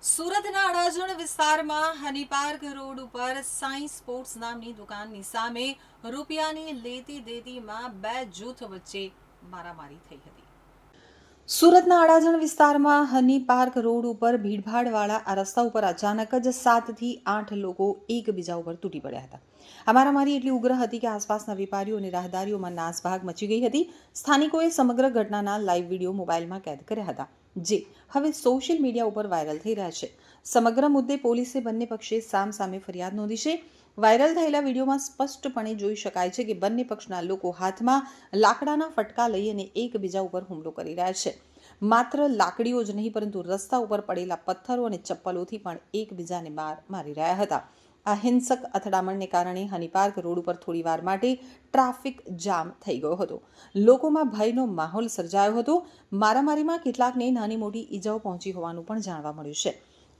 સુરતના અડાજણ વિસ્તારમાં હની park road ઉપર સાઈ સ્પોર્ટ્સ નામની દુકાનની સામે રૂપિયાની લેતી દેતીમાં બે જૂથ વચ્ચે મારામારી થઈ હતી. સુરતના અડાજણ વિસ્તારમાં હની પાર્ક રોડ ઉપર ભીડભાડવાળા આ રસ્તા ઉપર અચાનક જ 7 થી 8 લોકો એકબીજા ઉપર તૂટી પડ્યા હતા. આ મારામારી એટલી ઉગ્ર હતી કે આસપાસના વેપારીઓ અને રાહદારીઓમાં નાસભાગ મચી ગઈ હતી. સ્થાનિકોએ સમગ્ર ઘટનાના લાઈવ વિડીયો મોબાઈલમાં કેદ કર્યા હતા, જે હવે સોશિયલ મીડિયા ઉપર વાયરલ થઈ રહ્યા છે. સમગ્ર મુદ્દે પોલીસે બંને પક્ષે સામસામે ફરિયાદ નોંધી છે. વાયરલ થયેલા વિડીયોમાં સ્પષ્ટપણે જોઈ શકાય છે કે બંને પક્ષના લોકો હાથમાં લાકડાના ફટકા લઈ અને એકબીજા ઉપર હુમલો કરી રહ્યા છે. માત્ર લાકડીઓ જ નહીં, પરંતુ રસ્તા ઉપર પડેલા પથ્થરો અને ચપ્પલોથી પણ એકબીજાને માર મારી રહ્યા હતા. આ હિંસક અથડામણને કારણે હની પાર્ક રોડ ઉપર થોડીવાર માટે ટ્રાફિક જામ થઈ ગયો હતો. લોકોમાં ભયનો માહોલ સર્જાયો હતો. મારામારીમાં કેટલાકને નાની મોટી ઈજાઓ પહોંચી હોવાનું પણ જાણવા મળ્યું છે.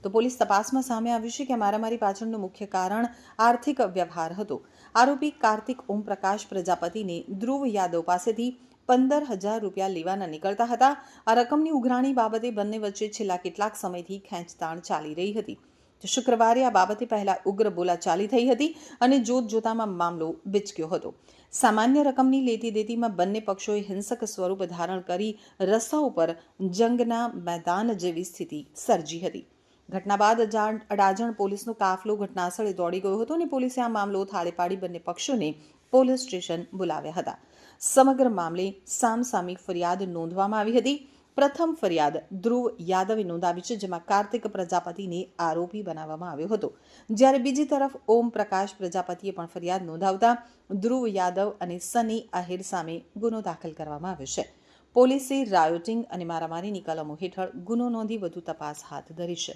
તો પોલીસ તપાસમાં સામે આવ્યું છે કે મારામારી પાછળનું મુખ્ય કારણ આર્થિક વ્યવહાર હતો. આરોપી કાર્તિક ઓમપ્રકાશ પ્રજાપતિને ધ્રુવ યાદવ પાસેથી 15,000 રૂપિયા લેવાના નીકળતા હતા. આ રકમની ઉઘરાણી બાબતે બંને વચ્ચે છેલ્લા કેટલાક સમયથી ખેંચતાણ ચાલી રહી હતી. શુક્રવારે આ બાબતે પહેલા ઉગ્ર બોલાચાલી થઈ હતી અને જોતજોતામાં મામલો બિચક્યો હતો. સામાન્ય રકમની લેતી દેતીમાં બંને પક્ષોએ હિંસક સ્વરૂપ ધારણ કરી રસ્તા ઉપર જંગના મેદાન જેવી સ્થિતિ સર્જી હતી. ઘટના બાદ અડાજણ પોલીસનો કાફલો ઘટનાસ્થળે દોડી ગયો હતો અને પોલીસે આ મામલો થાળે પાડી બંને પક્ષોને પોલીસ સ્ટેશન બોલાવ્યા હતા. સમગ્ર મામલે સામસામી ફરિયાદ નોંધવામાં આવી હતી. પ્રથમ ફરિયાદ ધ્રુવ યાદવે નોંધાવી છે, જેમાં કાર્તિક પ્રજાપતિને આરોપી બનાવવામાં આવ્યો હતો. જ્યારે બીજી તરફ ઓમ પ્રકાશ પ્રજાપતિએ પણ ફરિયાદ નોંધાવતા ધ્રુવ યાદવ અને સની આહિર સામે ગુનો દાખલ કરવામાં આવ્યો છે. પોલીસે રાયોટિંગ અને મારામારીની કલમો હેઠળ ગુનો નોંધી વધુ તપાસ હાથ ધરી છે.